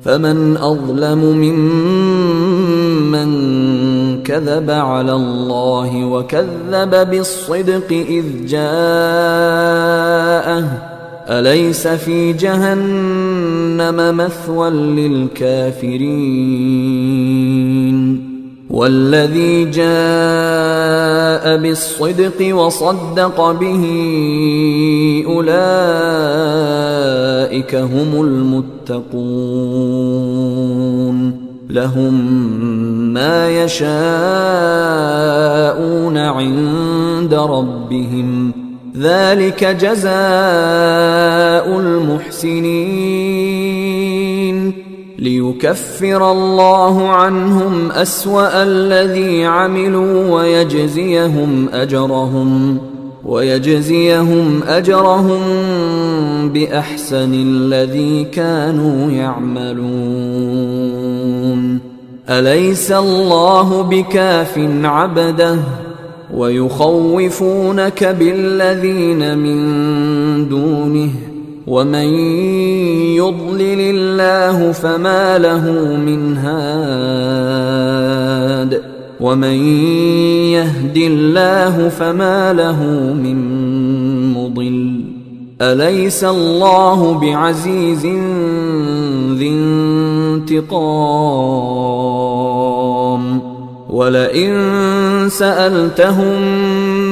فمن أظلم ممن كذب على الله وكذب بالصدق إذ جاءه أليس في جهنم مثوى للكافرين والذي جاء بالصدق وصدق به أولئك هم المتقون لهم ما يشاءون عند ربهم ذلك جزاء المحسنين ليكفر الله عنهم أسوأ الذي عملوا ويجزيهم أجرهم بأحسن الذي كانوا يعملون أليس الله بكاف عبده ويخوفونك بالذين من دونه ومن يضلل الله فما له من هاد ومن يهد الله فما له من مضل أليس الله بعزيز ذي انتقام ولئن سألتهم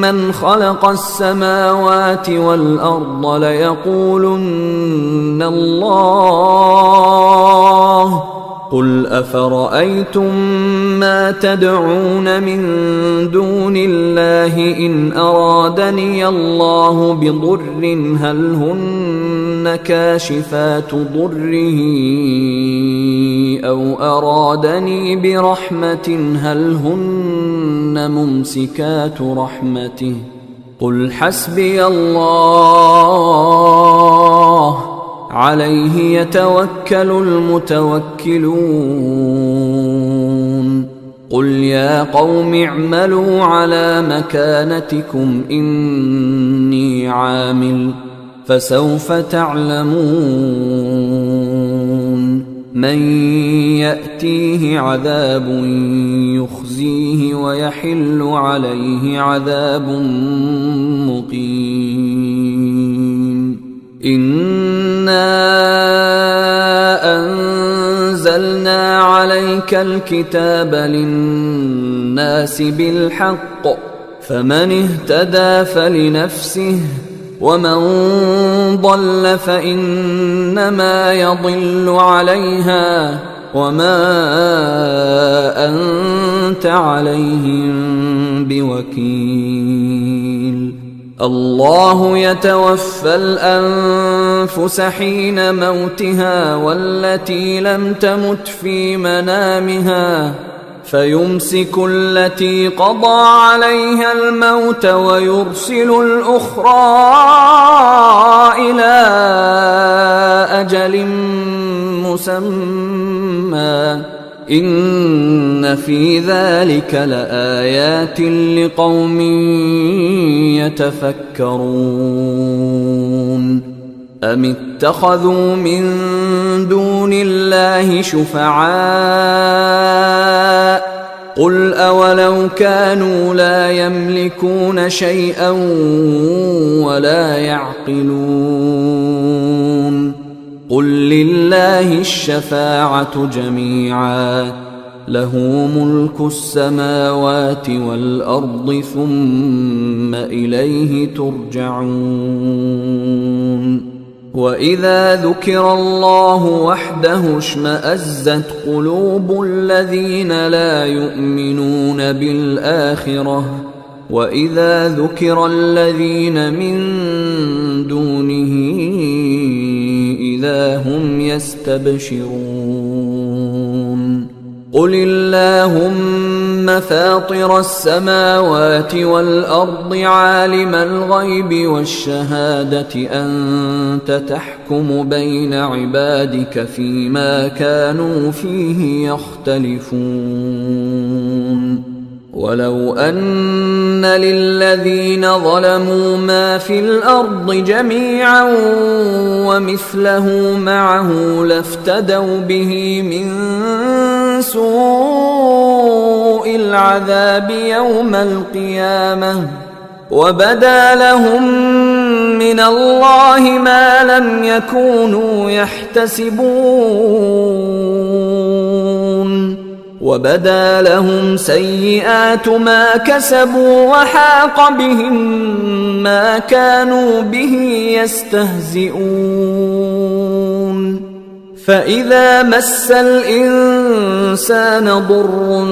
من خلق السماوات والأرض ليقولن الله قل أفرأيتم ما تدعون من دون الله إن أرادني الله بضر هل هن كاشفات ضره أو أرادني برحمة هل هن ممسكات رحمته قل حسبي الله عليه يتوكل المتوكلون قل يا قوم اعملوا على مكانتكم إني عامل فسوف تعلمون من يأتيه عذاب يخزيه ويحل عليه عذاب مقيم إنا أنزلنا عليك الكتاب للناس بالحق فمن اهتدى فلنفسه ومن ضل فإنما يضل عليها وما أنت عليهم بوكيل الله يتوفى الأنفس حين موتها والتي لم تمت في منامها فيمسك التي قضى عليها الموت ويرسل الأخرى إلى أجل مسمى إن في ذلك لآيات لقوم يتفكرون أم اتخذوا من دون الله شفعاء قل أولو كانوا لا يملكون شيئا ولا يعقلون قل لله الشفاعة جميعا له ملك السماوات والأرض ثم إليه ترجعون وإذا ذكر الله وحده اشمأزت قلوب الذين لا يؤمنون بالآخرة وإذا ذكر الذين من دونه إذا هم يستبشرون قل اللهم فاطر السماوات والأرض عالم الغيب والشهادة أنت تحكم بين عبادك فيما كانوا فيه يختلفون ولو أن للذين ظلموا ما في الأرض جميعا ومثله معه لافتدوا به من سوء العذاب يوم القيامة وبدا لهم من الله ما لم يكونوا يحتسبون وبدا لهم سيئات ما كسبوا وحاق بهم ما كانوا به يستهزئون فإذا مس الإنسان ضر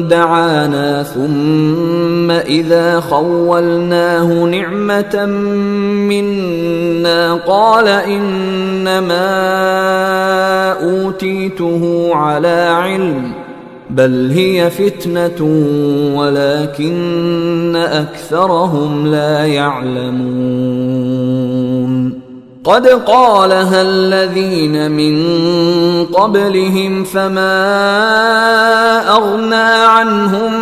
دعانا ثم إذا خولناه نعمة منا قال إنما أوتيته على علم بل هي فتنة ولكن أكثرهم لا يعلمون قد قالها الذين من قبلهم فما أغنى عنهم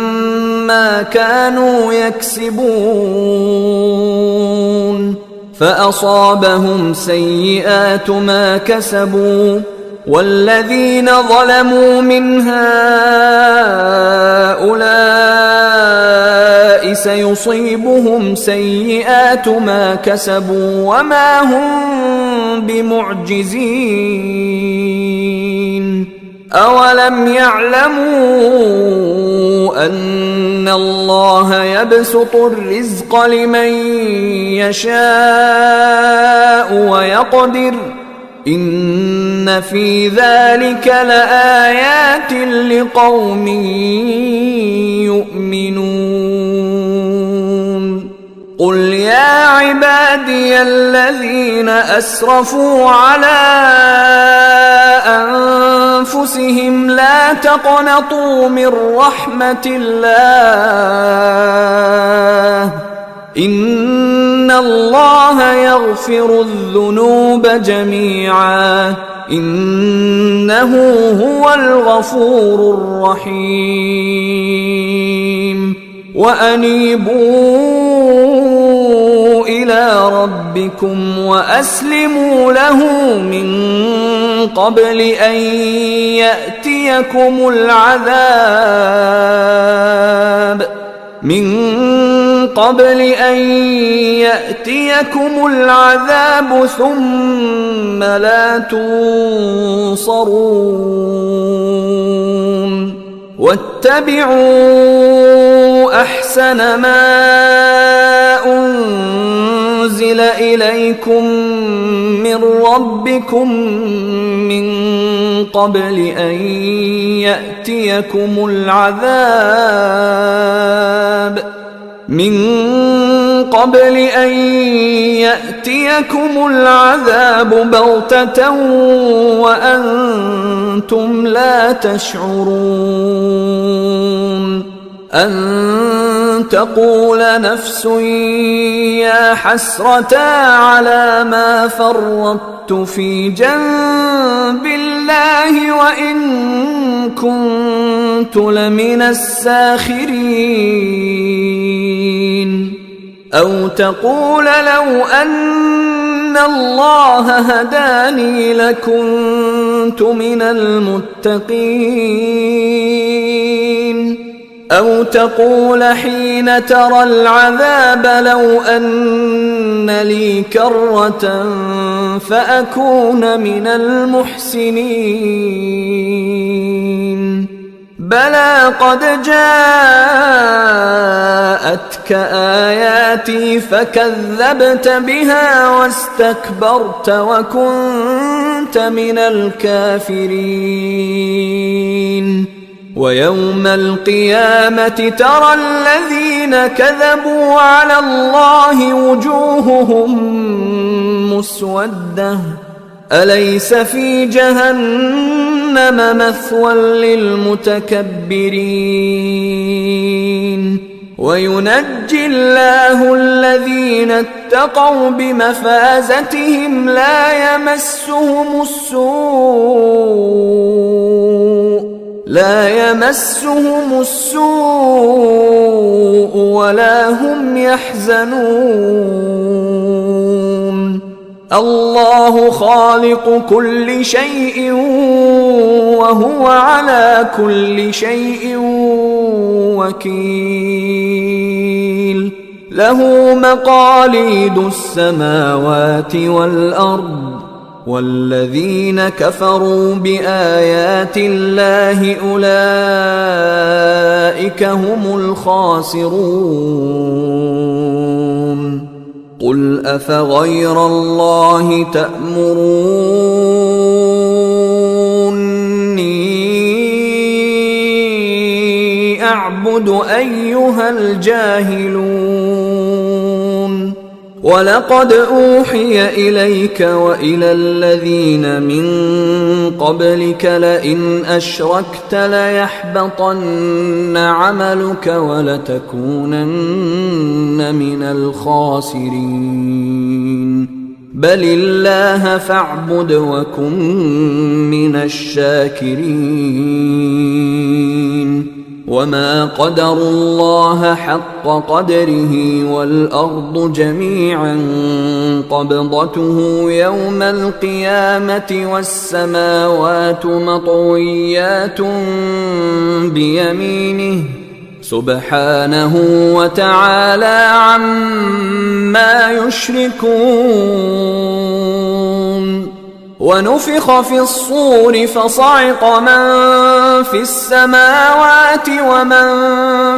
ما كانوا يكسبون فأصابهم سيئات ما كسبوا والذين ظلموا من هؤلاء سيصيبهم سيئات ما كسبوا وما هم بمعجزين أولم يعلموا أن الله يبسط الرزق لمن يشاء ويقدر إن في ذلك لآيات لقوم يؤمنون قل يا عبادي الذين أسرفوا على أنفسهم لا تقنطوا من رحمة الله إن الله يغفر الذنوب جميعا إنه هو الغفور الرحيم وأنيبوا إلى ربكم وأسلموا له من قبل أن يأتيكم العذاب ثم لا تنصرون واتبعوا أحسن ما أنزل إليكم من ربكم من قبل أن يأتيكم العذاب بغتة وأنتم لا تشعرون أن تقول نفس يا حسرة على ما فرطت في جنب الله وإن كنت لمن الساخرين أو تقول لو أن الله هداني لكنت من المتقين أو تقول حين ترى العذاب لو أن لي كرة فأكون من المحسنين بلى قد جاءتك آياتي فكذبت بها واستكبرت وكنت من الكافرين ويوم القيامة ترى الذين كذبوا على الله وجوههم مسودة أليس في جهنم مثوى للمتكبرين وينجي الله الذين اتقوا بمفازتهم لا لا يمسهم السوء ولا هم يحزنون الله خالق كل شيء وهو على كل شيء وكيل له مقاليد السماوات والأرض والذين كفروا بآيات الله أولئك هم الخاسرون قل أفغير الله تأمروني أعبد أيها الجاهلون ولقد أوحي إليك وإلى الذين من قبلك لئن أشركت ليحبطن عملك ولتكونن من الخاسرين بل الله فاعبد وكن من الشاكرين وما قدروا الله حق قدره والأرض جميعا قبضته يوم القيامة والسماوات مطويات بيمينه سبحانه وتعالى عما يشركون ونفخ في الصور فصعق من في السماوات ومن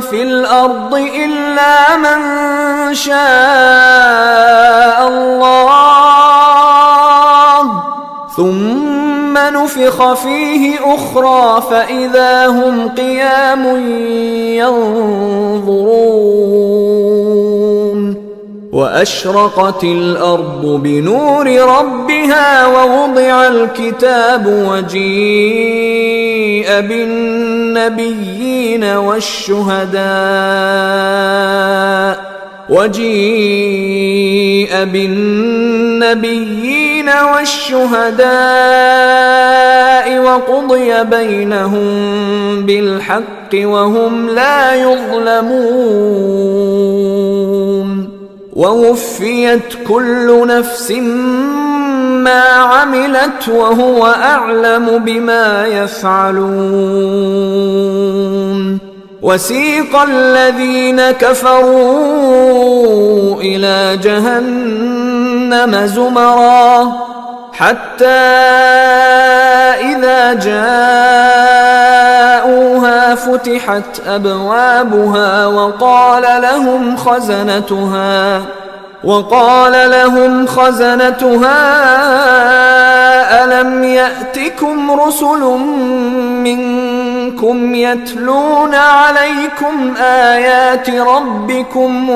في الأرض إلا من شاء الله ثم نفخ فيه أخرى فإذا هم قيام ينظرون وأشرقت الأرض بنور ربها ووضع الكتاب وجيء بالنبيين والشهداء وقضي بينهم بالحق وهم لا يظلمون ووفيت كل نفس ما عملت وهو أعلم بما يفعلون وسيق الذين كفروا إلى جهنم زمرا حتى إذا جاءوها فتحت أبوابها وقال لهم خزنتها ألم يأتكم رسل منكم يتلون عليكم آيات ربكم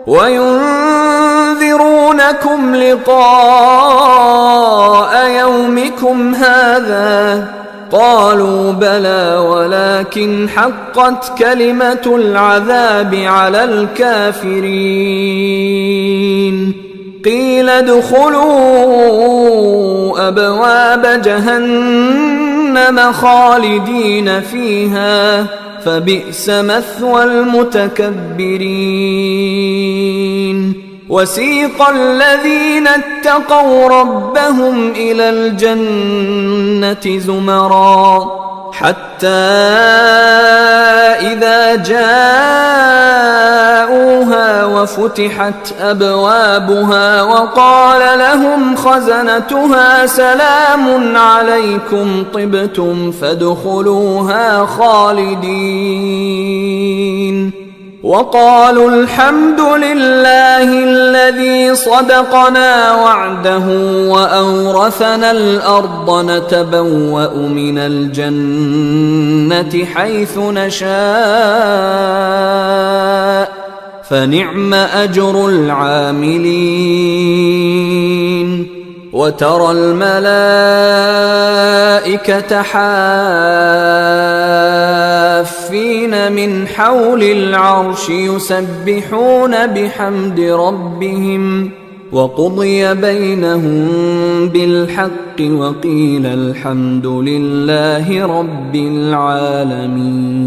وينذرونكم لقاء يومكم هذا قالوا بلى ولكن حقت كلمة العذاب على الكافرين قيل ادخلوا أبواب جهنم خالدين فيها فبئس مثوى المتكبرين وسيق الذين اتقوا ربهم إلى الجنة زمرا حتى إذا جاءوها وفتحت أبوابها وقال لهم خزنتها سلام عليكم طبتم فادخلوها خالدين وقالوا الحمد لله الذي صدقنا وعده وأورثنا الأرض نتبوأ من الجنة حيث نشاء فنعم أجر العاملين وترى الملائكة حافين من حول العرش يسبحون بحمد ربهم وقضي بينهم بالحق وقيل الحمد لله رب العالمين.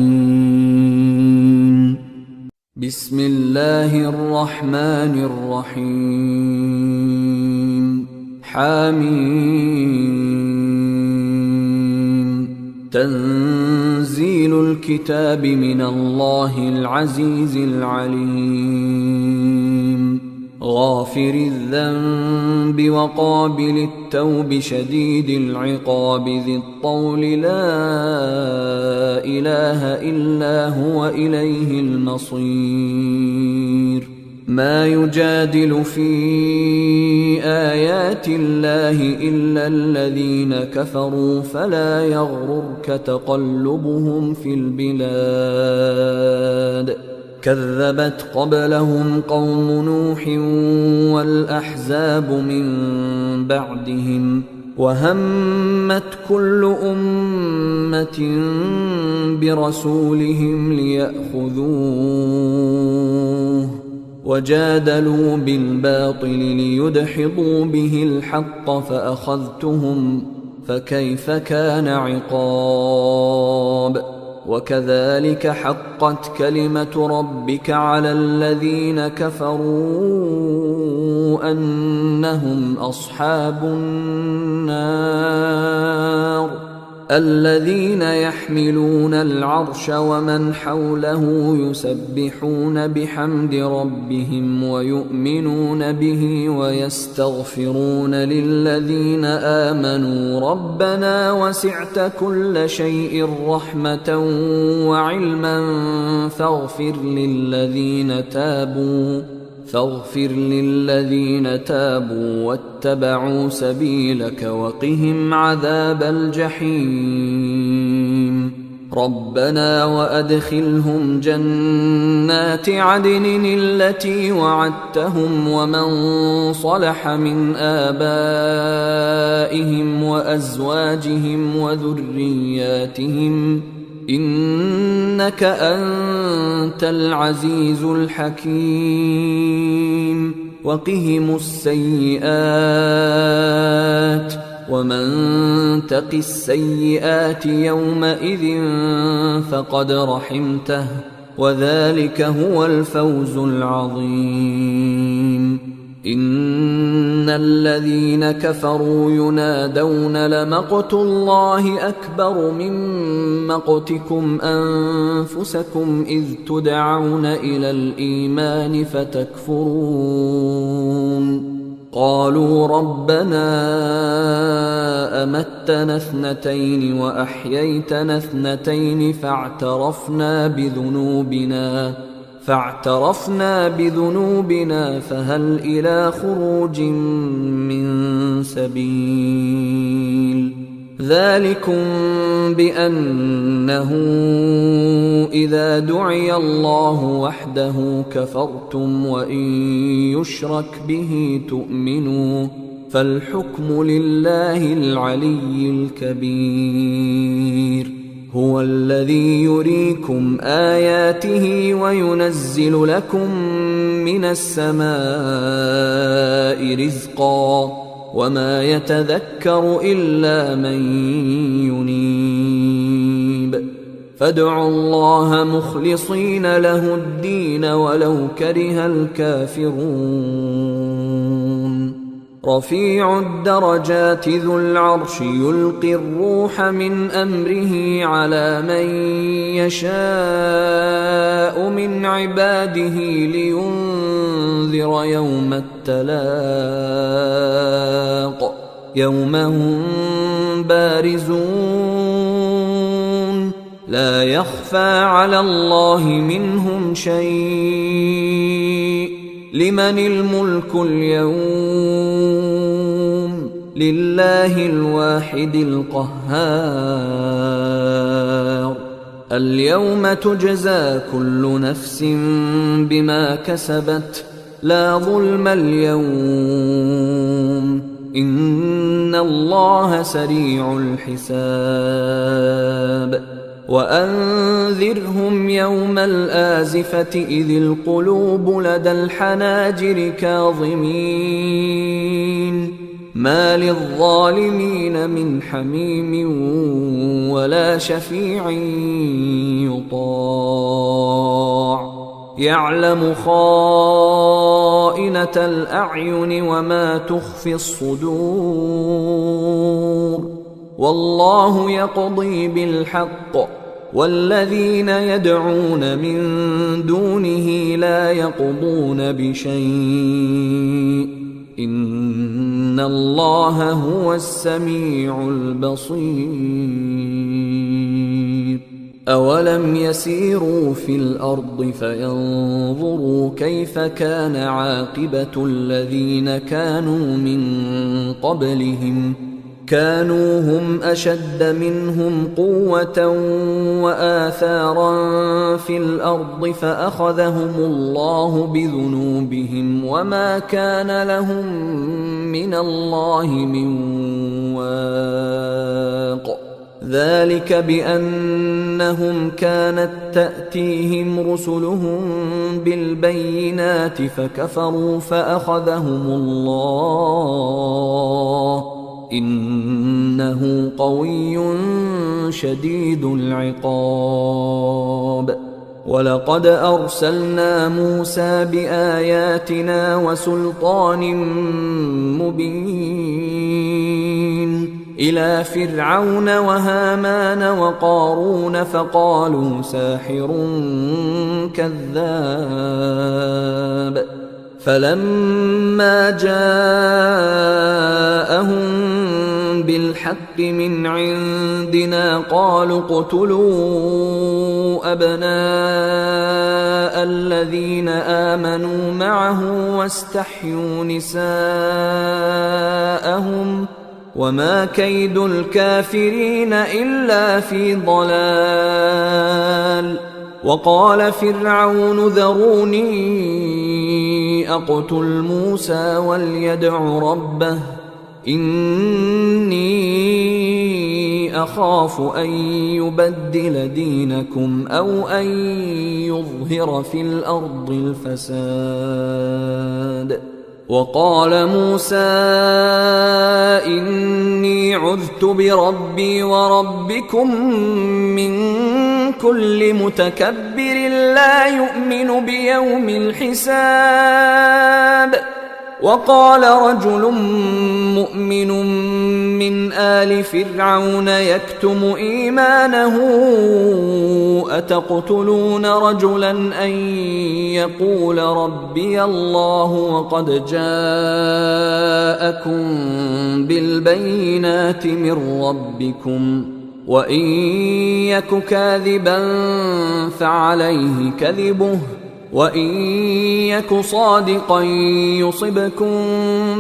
بسم الله الرحمن الرحيم. حميم. تنزيل الكتاب من الله العزيز العليم. غافر الذنب وقابل التوب شديد العقاب ذي الطول لا إله إلا هو إليه المصير. ما يجادل في آيات الله إلا الذين كفروا فلا يغررك تقلبهم في البلاد. كذبت قبلهم قوم نوح والأحزاب من بعدهم وهمت كل أمة برسولهم ليأخذوه وجادلوا بالباطل ليدحضوا به الحق فأخذتهم فكيف كان عقاب. وكذلك حقت كلمة ربك على الذين كفروا أنهم أصحاب النار. الذين يحملون العرش ومن حوله يسبحون بحمد ربهم ويؤمنون به ويستغفرون للذين آمنوا ربنا وسعت كل شيء رحمة وعلما فاغفر للذين تابوا واتبعوا سبيلك وقهم عذاب الجحيم. ربنا وأدخلهم جنات عدن التي وعدتهم ومن صلح من آبائهم وأزواجهم وذرياتهم إنك أنت العزيز الحكيم. وقهم السيئات ومن تق السيئات يومئذ فقد رحمته وذلك هو الفوز العظيم. إن الذين كفروا ينادون لمقت الله أكبر من مقتكم أنفسكم إذ تدعون إلى الإيمان فتكفرون. قالوا ربنا أمتنا اثنتين وأحييتنا اثنتين فاعترفنا بذنوبنا فهل إلى خروج من سبيل. ذلكم بأنه إذا دعي الله وحده كفرتم وإن يشرك به تؤمنوا فالحكم لله العلي الكبير. هو الذي يريكم آياته وينزل لكم من السماء رزقا وما يتذكر إلا من ينيب. فادعوا الله مخلصين له الدين ولو كره الكافرون. رفيع الدرجات ذو العرش يلقي الروح من أمره على من يشاء من عباده لينذر يوم التلاق يوم هم بارزون لا يخفى على الله منهم شيء. لمن الملك اليوم لله الواحد القهار. اليوم تجزى كل نفس بما كسبت لا ظلم اليوم إن الله سريع الحساب. وأنذرهم يوم الآزفة إذ القلوب لدى الحناجر كاظمين ما للظالمين من حميم ولا شفيع يطاع يعلم خائنة الأعين وما تخفي الصدور والله يقضي بالحق والذين يدعون من دونه لا يقضون بشيء إن الله هو السميع البصير أولم يسيروا في الأرض فينظروا كيف كان عاقبة الذين كانوا من قبلهم كانوا هم أشد منهم قوة وآثارا في الأرض فأخذهم الله بذنوبهم وما كان لهم من الله من واق ذلك بأنهم كانت تأتيهم رسلهم بالبينات فكفروا فأخذهم الله إنه قوي شديد العقاب ولقد أرسلنا موسى بآياتنا وسلطان مبين إلى فرعون وهامان وقارون فقالوا ساحر كذاب فلما جاءهم بالحق من عندنا قالوا اقتلوا أبناء الذين آمنوا معه واستحيوا نساءهم وما كيد الكافرين إلا في ضلال وقال فرعون ذروني أقتل موسى وليدع ربه إني أخاف أن يبدل دينكم أو أن يظهر في الأرض الفساد وقال موسى إني عذت بربي وربكم من كل متكبر لا يؤمن بيوم الحساب وقال رجل مؤمن من آل فرعون يكتم إيمانه أتقتلون رجلا أن يقول ربي الله وقد جاءكم بالبينات من ربكم وإن يك كاذبا فعليه كذبه وإن يك صادقا يصبكم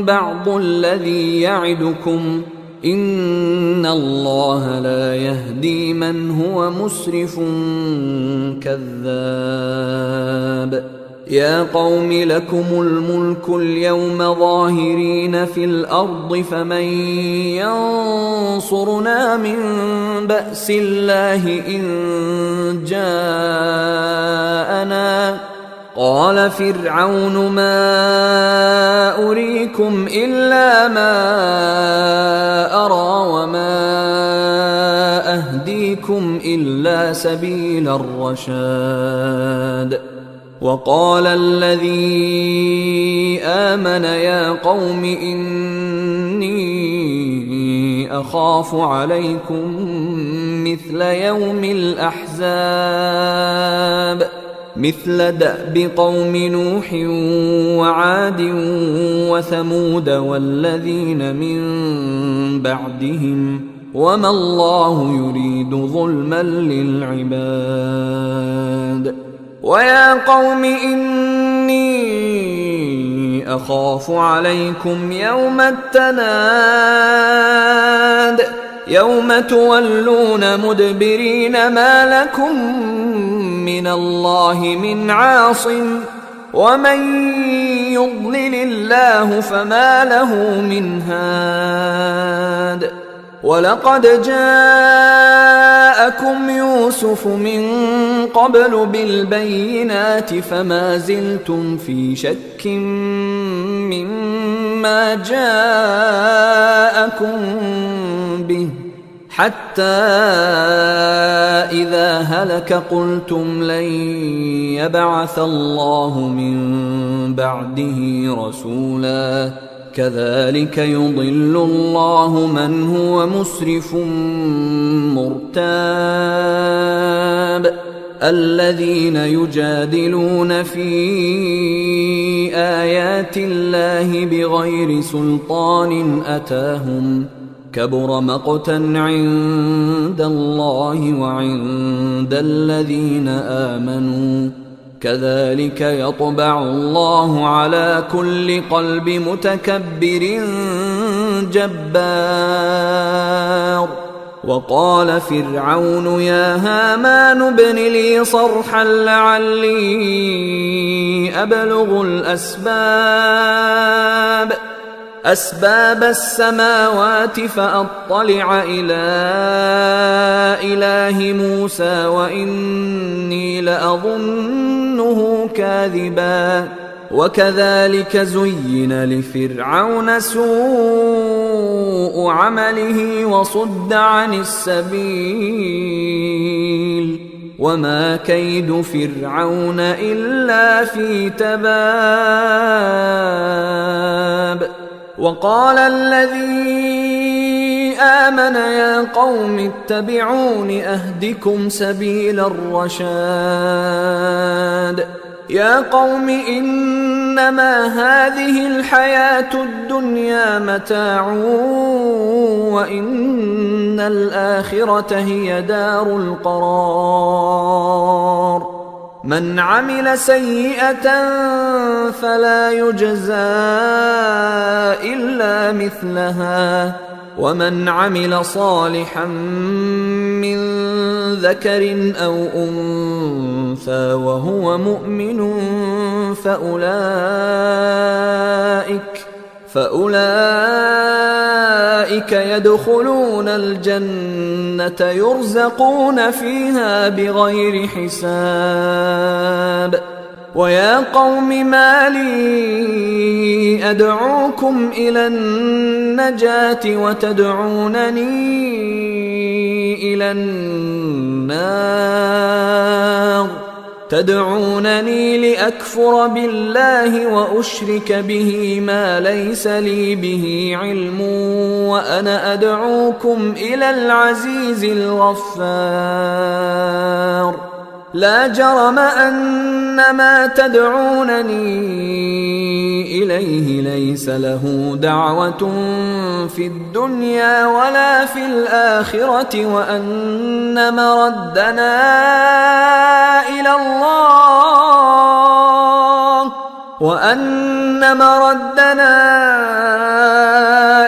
بعض الذي يعدكم إن الله لا يهدي من هو مسرف كذاب يا قوم لكم الملك اليوم ظاهرين في الأرض فمن ينصرنا من بأس الله إن جاءنا قال فرعون ما أريكم إلا ما أرى وما أهديكم إلا سبيل الرشاد وقال الذي آمن يا قوم إني أخاف عليكم مثل يوم الأحزاب مثل دأب قوم نوح وعاد وثمود والذين من بعدهم وما الله يريد ظلما للعباد ويا قوم إني أخاف عليكم يوم التناد يوم تولون مدبرين ما لكم من الله من عاصم ومن يضلل الله فما له من هاد ولقد جاء جاءكم يوسف من قبل بالبينات فما زلتم في شك مما جاءكم به حتى إذا هلك قلتم لن يبعث الله من بعده رسولا كذلك يضل الله من هو مسرف مرتاب الذين يجادلون في آيات الله بغير سلطان أتاهم كبر مقتا عند الله وعند الذين آمنوا كذلك يطبع الله على كل قلب متكبر جبار وقال فرعون يا هامان ابن لي صرحا لعلي أبلغ أسباب السماوات فأطلع إلى إله موسى وإني لأظنه كاذبا وكذلك زين لفرعون سوء عمله وصد عن السبيل وما كيد فرعون إلا في تباب وقال الذي آمن يا قوم اتبعون أهدكم سبيل الرشاد يا قوم إنما هذه الحياة الدنيا متاع وإن الآخرة هي دار القرار من عمل سيئة فلا يجزى إلا مثلها ومن عمل صالحا من ذكر أو أنثى وهو مؤمن فأولئك يدخلون الجنة يرزقون فيها بغير حساب ويا قوم ما لي أدعوكم إلى النجاة وتدعونني إلى النار تدعونني لأكفر بالله وأشرك به ما ليس لي به علم وأنا أدعوكم إلى العزيز الغفار لا جرم أن ما تدعونني إليه ليس له دعوة في الدنيا ولا في الآخرة وأن مردنا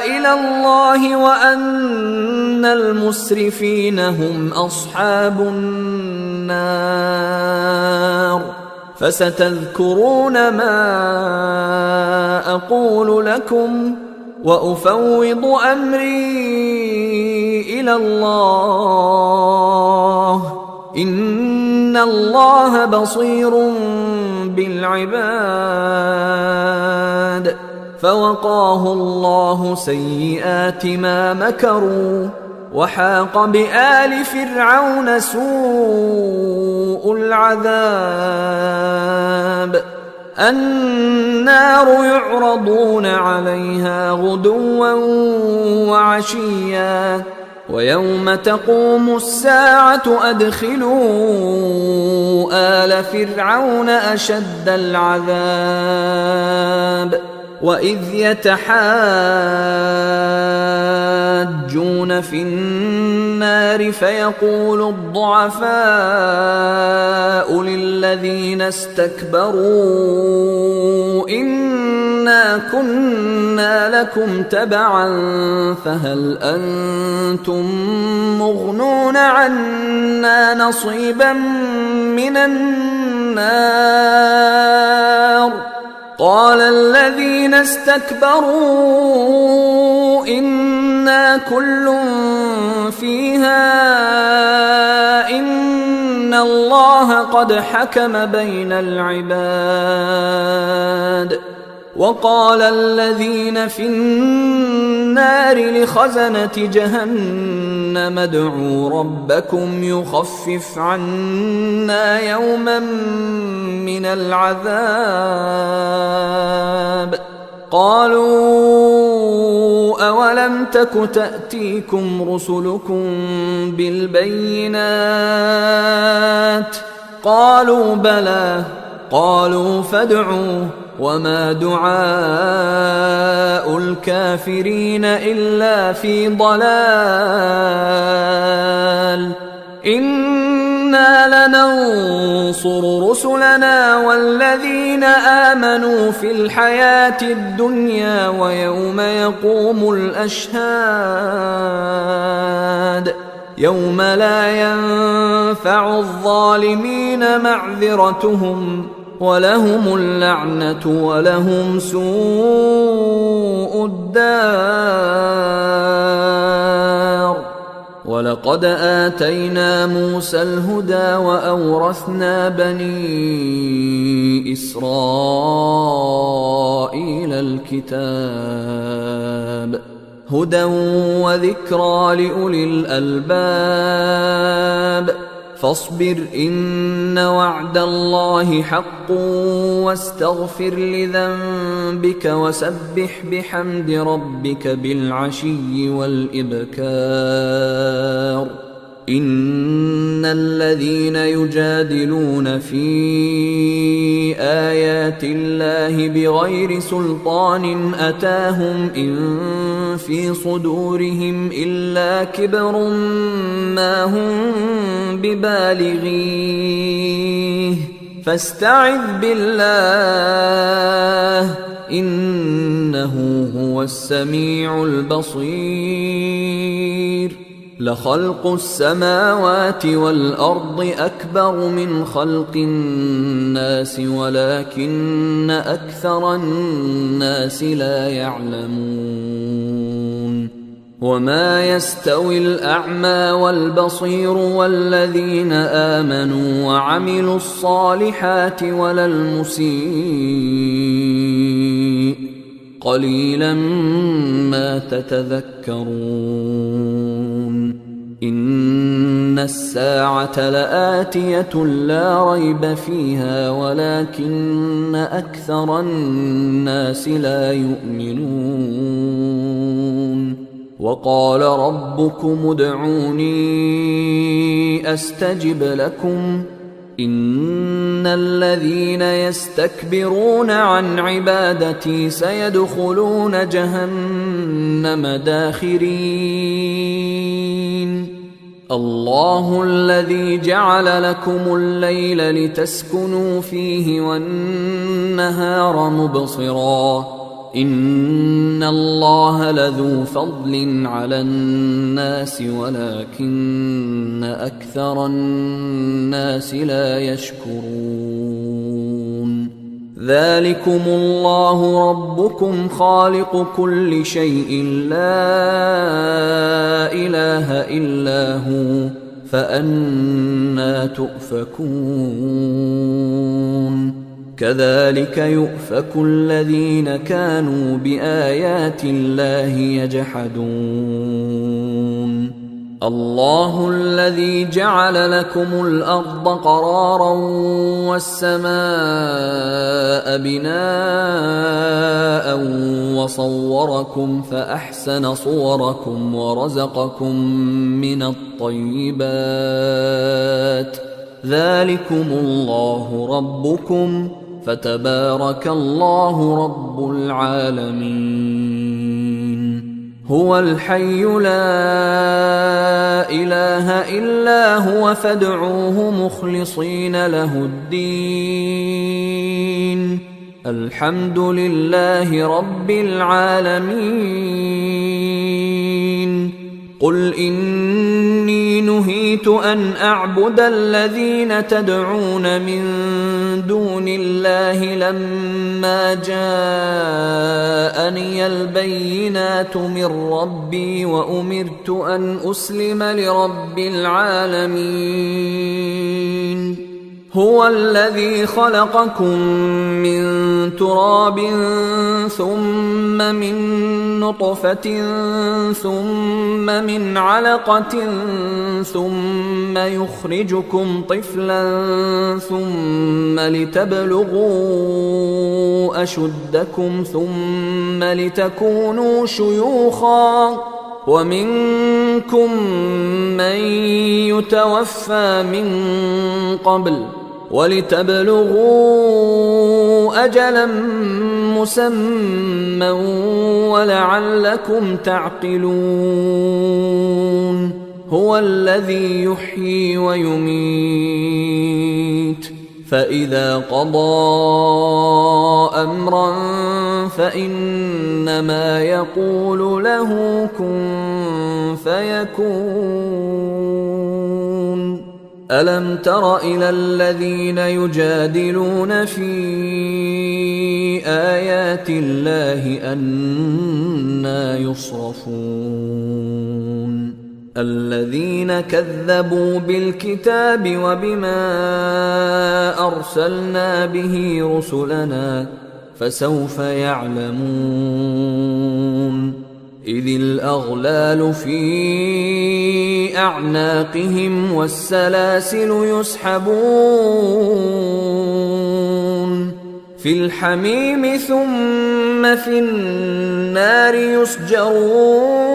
إلى الله وأن المسرفين هم أصحاب النار فستذكرون ما أقول لكم وأفوض أمري إلى الله إن الله بصير بالعباد فوقاه الله سيئات ما مكروا وحاق بآل فرعون سوء العذاب النار يعرضون عليها غدوا وعشيا ويوم تقوم الساعة أدخلوا آل فرعون أشد العذاب وإذ يتحاجون في النار فيقول الضعفاء للذين استكبروا إنا كنا لكم تبعا فهل أنتم مغنون عنا نصيبا من النار قال الذين استكبروا إنا كل فيها إن الله قد حكم بين العباد. وقال الذين في النار لخزنة جهنم ادعوا ربكم يخفف عنا يوما من العذاب. قالوا أولم تك تأتيكم رسلكم بالبينات؟ قالوا بلى. قالوا فادعوا. وما دعاء الكافرين إلا في ضلال. إنا لننصر رسلنا والذين آمنوا في الحياة الدنيا ويوم يقوم الأشهاد يوم لا ينفع الظالمين معذرتهم ولهم اللعنة ولهم سوء الدار. ولقد آتينا موسى الهدى وأورثنا بني إسرائيل الكتاب هدى وذكرى لأولي الألباب. فاصبر إن وعد الله حق واستغفر لذنبك وسبح بحمد ربك بالعشي والإبكار. إن الذين يجادلون في آيات الله بغير سلطان أتاهم إن في صدورهم إلا كبر ما هم ببالغيه فاستعذ بالله إنه هو السميع البصير. لخلق السماوات والأرض أكبر من خلق الناس ولكن أكثر الناس لا يعلمون. وما يستوي الأعمى والبصير والذين آمنوا وعملوا الصالحات ولا المسيء قليلا ما تتذكرون. إن الساعة لآتية لا ريب فيها ولكن أكثر الناس لا يؤمنون. وقال ربكم ادعوني أستجب لكم إن الذين يستكبرون عن عبادتي سيدخلون جهنم داخرين. الله الذي جعل لكم الليل لتسكنوا فيه والنهار مبصرا إن الله لذو فضل على الناس ولكن أكثر الناس لا يشكرون. ذلكم الله ربكم خالق كل شيء لا إله إلا هو فأنى تؤفكون. كذلك يؤفك الذين كانوا بآيات الله يجحدون. الله الذي جعل لكم الأرض قرارا والسماء بناء وصوركم فأحسن صوركم ورزقكم من الطيبات. ذلكم الله ربكم فتبارك الله رب العالمين. هو الحي لا إله إلا هو فادعوه مخلصين له الدين. الحمد لله رب العالمين. قل إني نهيت أن أعبد الذين تدعون من دون الله لما جاءني البينات من ربي وأمرت أن أسلم لرب العالمين هو الذي خلقكم من تراب ثم من نطفة ثم من علقة ثم يخرجكم طفلا ثم لتبلغوا أشدكم ثم لتكونوا شيوخا ومنكم من يتوفى من قبل ولتبلغوا أجلا مسمى ولعلكم تعقلون هو الذي يحيي ويميت فإذا قضى أمرا فإنما يقول له كن فيكون ألم تر إلى الذين يجادلون في آيات الله أنى يصرفون الذين كذبوا بالكتاب وبما أرسلنا به رسلنا فسوف يعلمون إذ الأغلال في أعناقهم والسلاسل يسحبون في الحميم ثم في النار يسجرون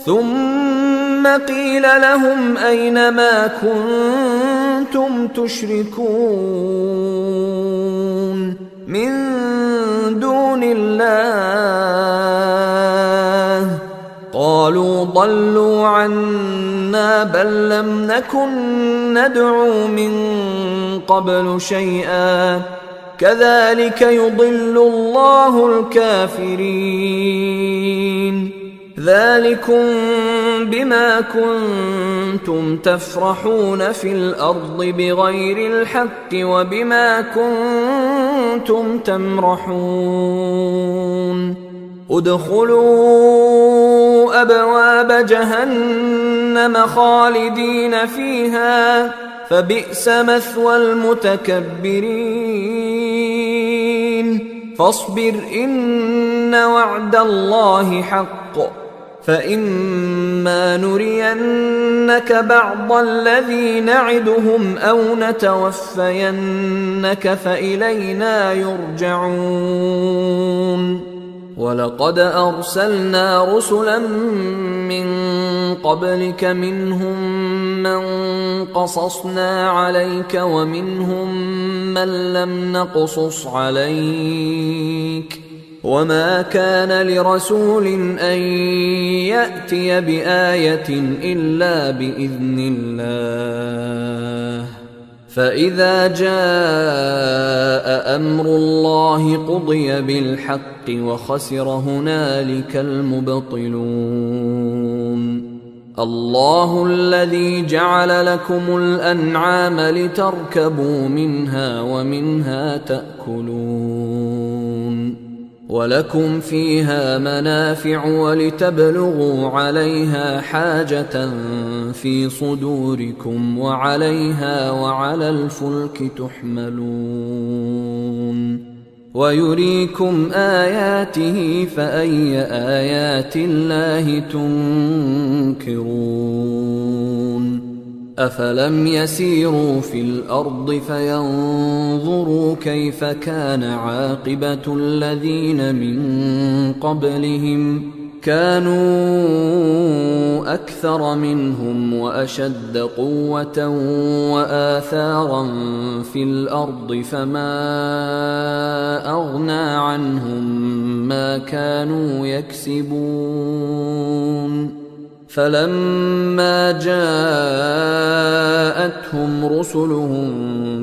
ثم قيل لهم أين ما كنتم تشركون من دون الله قالوا ضلوا عنا بل لم نكن ندعو من قبل شيئا كذلك يضل الله الكافرين ذلكم بما كنتم تفرحون في الأرض بغير الحق وبما كنتم تمرحون ادخلوا أبواب جهنم خالدين فيها فبئس مثوى المتكبرين فاصبر إن وعد الله حق فإما نرينك بعض الذي نعدهم أو نتوفينك فإلينا يرجعون ولقد أرسلنا رسلا من قبلك منهم من قصصنا عليك ومنهم من لم نقصص عليك وما كان لرسول أن يأتي بآية إلا بإذن الله فإذا جاء أمر الله قضي بالحق وخسر هنالك المبطلون الله الذي جعل لكم الأنعام لتركبوا منها ومنها تأكلون ولكم فيها منافع ولتبلغوا عليها حاجة في صدوركم وعليها وعلى الفلك تحملون ويريكم آياته فأي آيات الله تنكرون أفلم يسيروا في الأرض فينظروا كيف كان عاقبة الذين من قبلهم كانوا أكثر منهم وأشد قوة وآثارا في الأرض فما أغنى عنهم ما كانوا يكسبون فلما جاءتهم رسلهم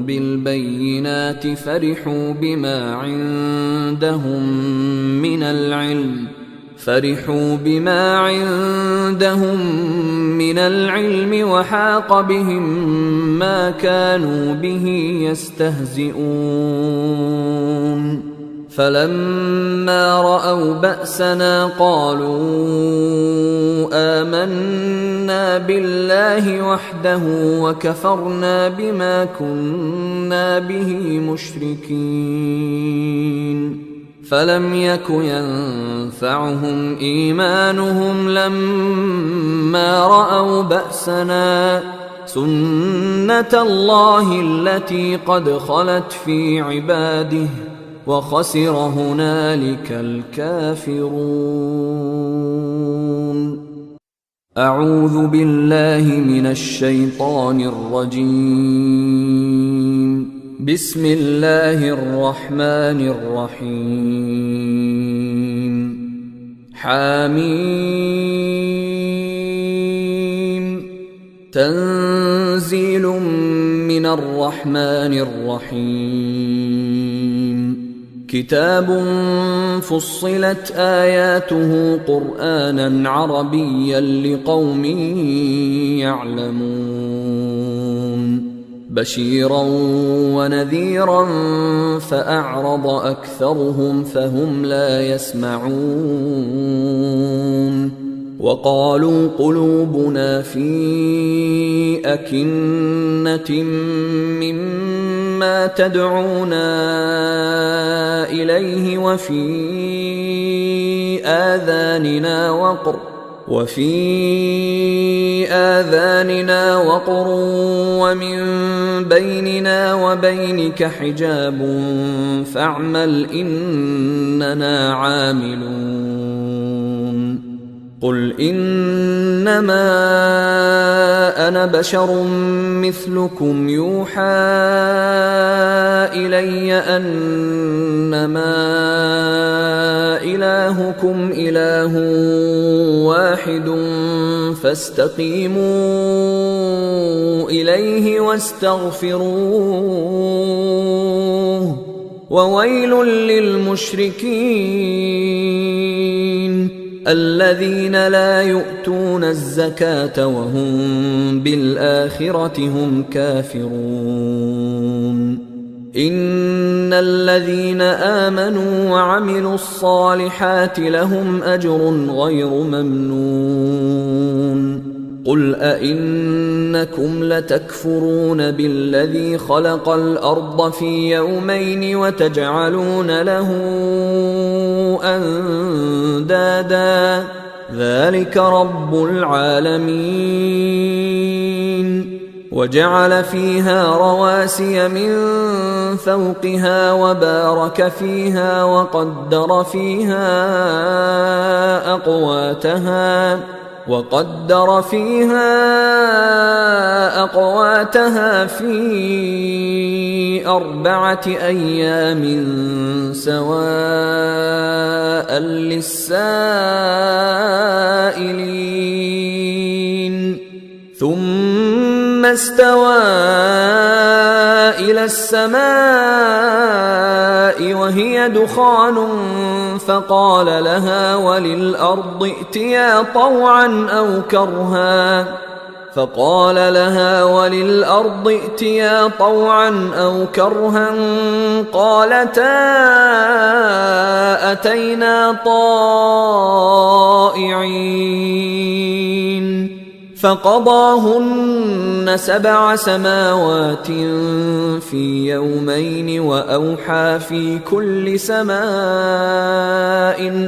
بالبينات فرحوا بما عندهم من العلم فرحوا بما عندهم من العلم وحاق بهم ما كانوا به يستهزئون فلما رأوا بأسنا قالوا آمنا بالله وحده وكفرنا بما كنا به مشركين فلم يك ينفعهم إيمانهم لما رأوا بأسنا سنة الله التي قد خلت في عباده وخسر هنالك الكافرون. أعوذ بالله من الشيطان الرجيم. بسم الله الرحمن الرحيم. حميم. تنزيل من الرحمن الرحيم. كتاب فصلت آياته قرآنا عربيا لقوم يعلمون بشيرا ونذيرا فأعرض أكثرهم فهم لا يسمعون وقالوا قلوبنا في أكنة مما تدعونا إليه وفي آذاننا وقر ومن بيننا وبينك حجاب فاعمل إننا عاملون. قل إنما أنا بشر مثلكم يوحى إلي أنما إلهكم إله واحد فاستقيموا إليه واستغفروه وويل للمشركين الذين لا يؤتون الزكاة وهم بالآخرة هم كافرون. إن الذين آمنوا وعملوا الصالحات لهم أجر غير ممنون. قل أئنكم لتكفرون بالذي خلق الأرض في يومين وتجعلون له أندادا ذلك رب العالمين. وجعل فيها رواسي من فوقها وبارك فيها وقدر فيها أقواتها في 4 أيام سواء للسائلين ثم استوى إلى السماء وهي دخان فقال لها وللأرض ائتيا طوعا أو كرها قالتا أتينا طائعين فقضاهن 7 سماوات في يومين وأوحى في كل سماء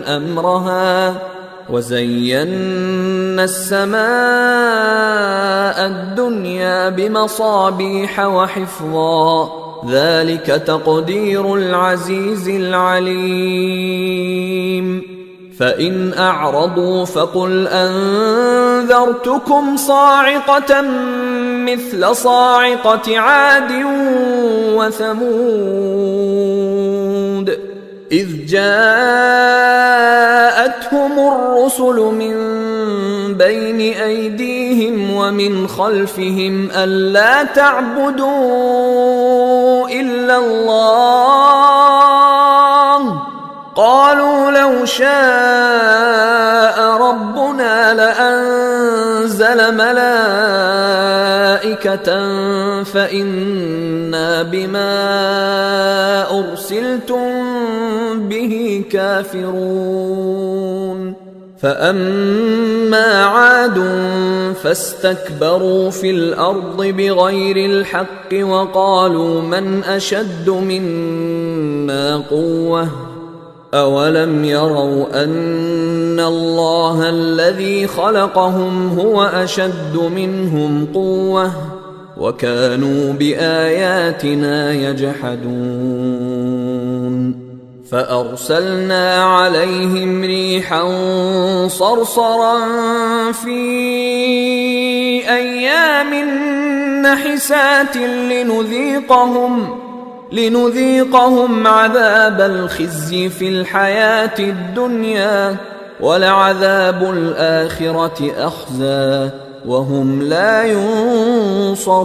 أمرها وزينا السماء الدنيا بمصابيح وحفظا ذلك تقدير العزيز العليم. فإن أعرضوا فقل أنذرتكم صاعقة مثل صاعقة عاد وثمود إذ جاءتهم الرسل من بين أيديهم ومن خلفهم ألا تعبدوا إلا الله قالوا لو شاء ربنا لأنزل ملائكة فإنا بما أرسلتم به كافرون فأما عاد فاستكبروا في الأرض بغير الحق وقالوا من أشد منا قوة أولم يروا أن الله الذي خلقهم هو أشد منهم قوة وكانوا بآياتنا يجحدون فأرسلنا عليهم ريحا صرصرا في أيام نحسات لنذيقهم عذاب الخزي في الحياة الدنيا ولعذاب الآخرة أخزى وهم لا ينصرون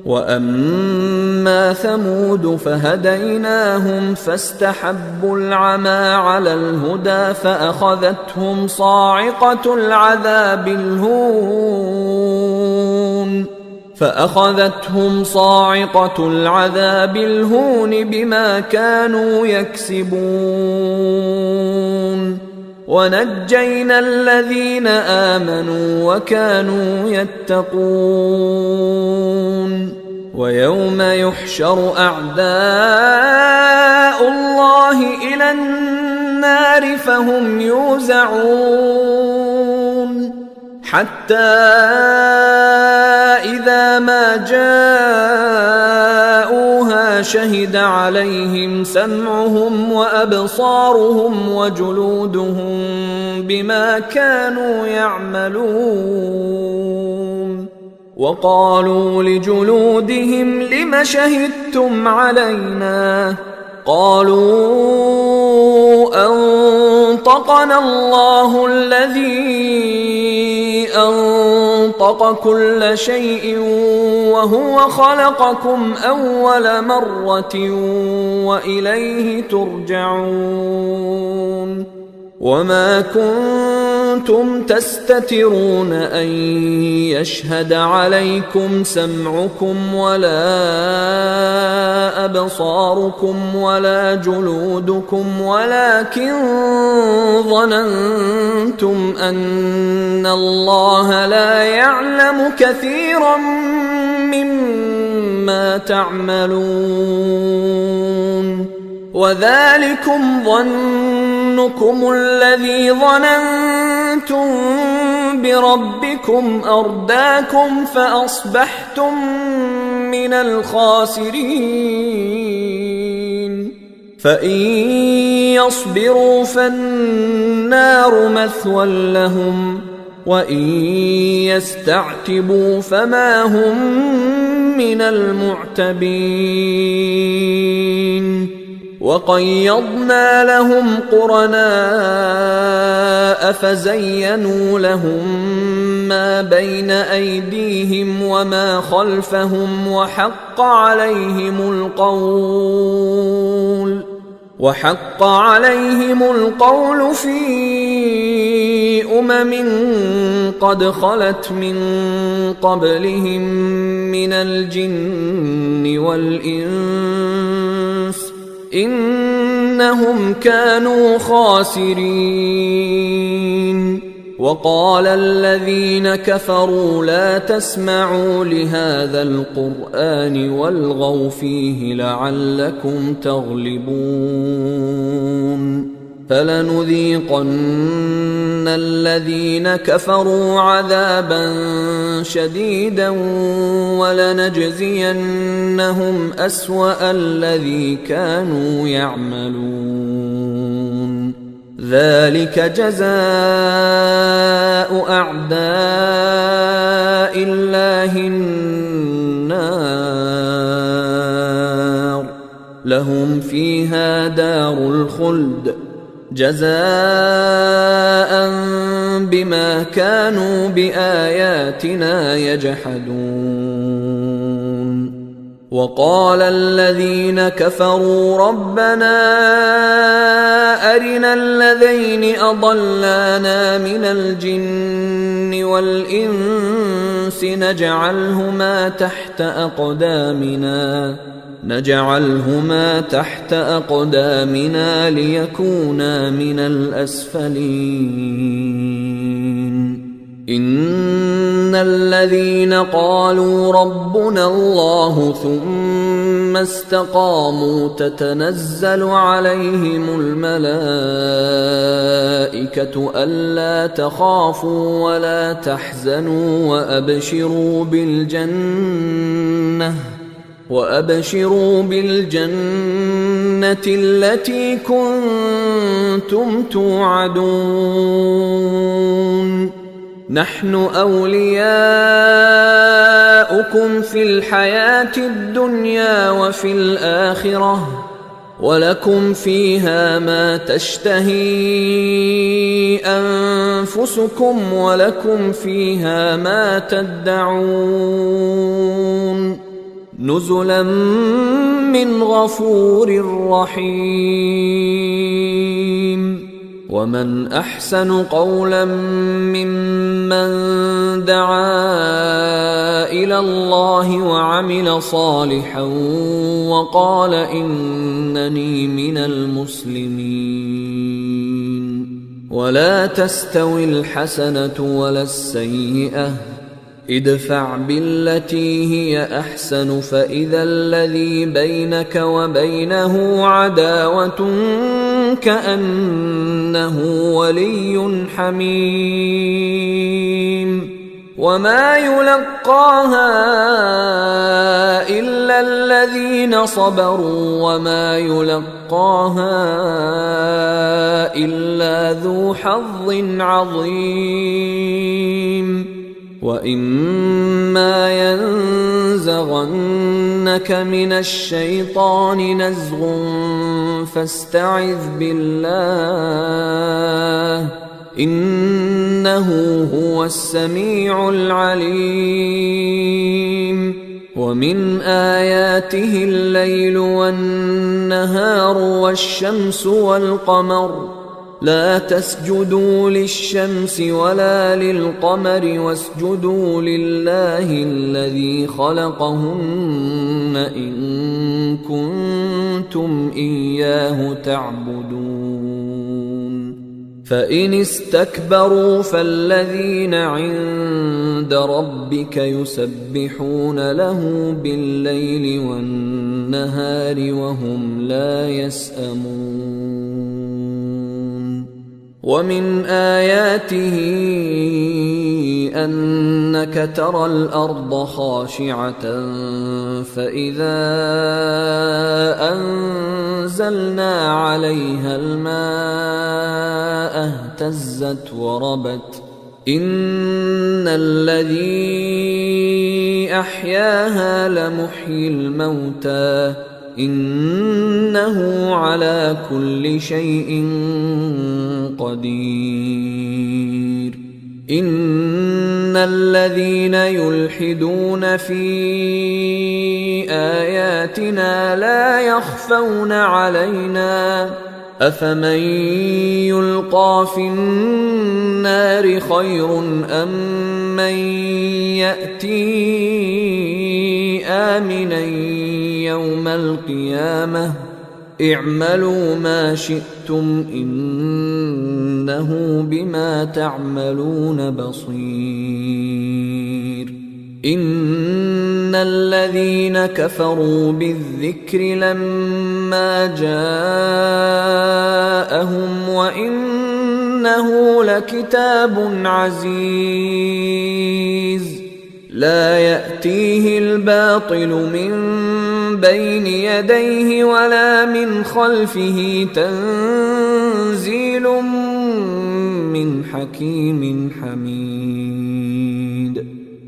وأما ثمود فهديناهم فاستحبوا العمى على الهدى فأخذتهم صاعقة العذاب الهون بما كانوا يكسبون ونجينا الذين آمنوا وكانوا يتقون ويوم يحشر أعداء الله إلى النار فهم يوزعون حتى إذا ما جاءوها شهد عليهم سمعهم وأبصارهم وجلودهم بما كانوا يعملون وقالوا لجلودهم لم شهدتم علينا قالوا أنطقنا الله الذي أنطق كل شيء وهو خلقكم أول مرة وإليه ترجعون وما كنتم تستترون أن يشهد عليكم سمعكم ولا أبصاركم ولا جلودكم ولكن ظننتم أن الله لا يعلم كثيرا مما تعملون وذلكم ظنكم الذي ظننتم بربكم أرداكم فأصبحتم من الخاسرين فإن يصبروا فالنار مثوى لهم وإن يستعتبوا فما هم من المعتبين وقيضنا لهم قرناء فزينوا لهم ما بين أيديهم وما خلفهم وحق عليهم القول في قد خلت من قبلهم من الجن والإنس إنهم كانوا خاسرين وقال الذين كفروا لا تسمعوا لهذا القرآن والغوا فيه لعلكم تغلبون فلنذيقن الذين كفروا عذابا شديدا ولنجزينهم أسوأ الذي كانوا يعملون ذلك جزاء أعداء الله النار لهم فيها دار الخلد جزاء بما كانوا بآياتنا يجحدون وقال الذين كفروا ربنا أرنا الذين أضلانا من الجن والإنس نجعلهما تحت أقدامنا ليكونا من الأسفلين إن الذين قالوا ربنا الله ثم استقاموا تتنزل عليهم الملائكة ألا تخافوا ولا تحزنوا وأبشروا بالجنة التي كنتم توعدون نحن أولياؤكم في الحياة الدنيا وفي الآخرة ولكم فيها ما تشتهي أنفسكم ولكم فيها ما تدعون نزلا من غفور رحيم ومن أحسن قولا ممن دعا إلى الله وعمل صالحا وقال إنني من المسلمين ولا تستوي الحسنة ولا السيئة ادفع بالتي هي أحسن فإذا الذي بينك وبينه عداوة كأنه ولي حميم وما يلقاها إلا الذين صبروا وما يلقاها إلا ذو حظ عظيم وإما ينزغنك من الشيطان نزغ فاستعذ بالله إنه هو السميع العليم ومن آياته الليل والنهار والشمس والقمر لا تسجدوا للشمس ولا للقمر واسجدوا لله الذي خلقهن إن كنتم إياه تعبدون فإن استكبروا فالذين عند ربك يسبحون له بالليل والنهار وهم لا يسأمون ومن آياته أنك ترى الأرض خاشعة فإذا أنزلنا عليها الماء اهتزت وربت إن الذي أحياها لمحيي الموتى إنه على كل شيء قدير إن الذين يلحدون في آياتنا لا يخفون علينا أفمن يلقى في النار خير أم من يأتي آمنا يوم القيامة اعملوا ما شئتم إنه بما تعملون بصير إن الذين كفروا بالذكر لما جاءهم وإنه لكتاب عزيز لا يأتيه الباطل من بين يديه ولا من خلفه تنزيل من حكيم حميد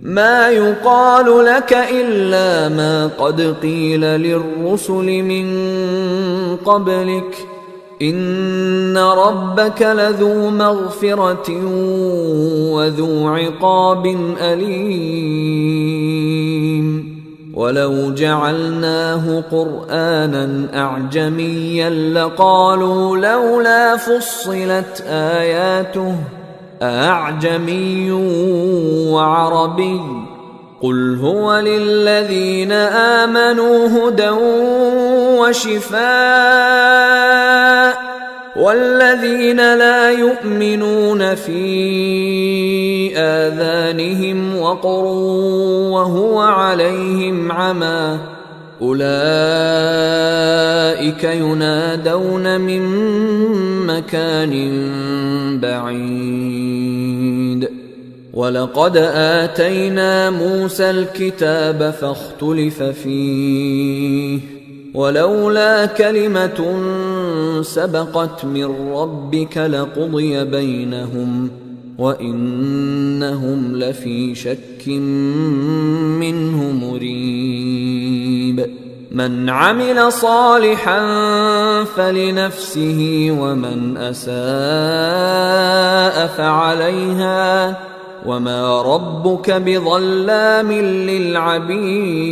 ما يقال لك إلا ما قد قيل للرسل من قبلك إن ربك لذو مغفرة وذو عقاب أليم ولو جعلناه قرآنا أعجميا لقالوا لولا فصلت آياته أأعجمي وعربي قل هو للذين آمنوا هدى وشفاء والذين لا يؤمنون في آذانهم وقر وهو عليهم عمى أولئك ينادون من مكان بعيد ولقد آتينا موسى الكتاب فاختلف فيه ولولا كلمة سبقت من ربك لقضي بينهم وإنهم لفي شك منه مريب من عمل صالحا فلنفسه ومن أساء فعليها وما ربك بظلام للعبيد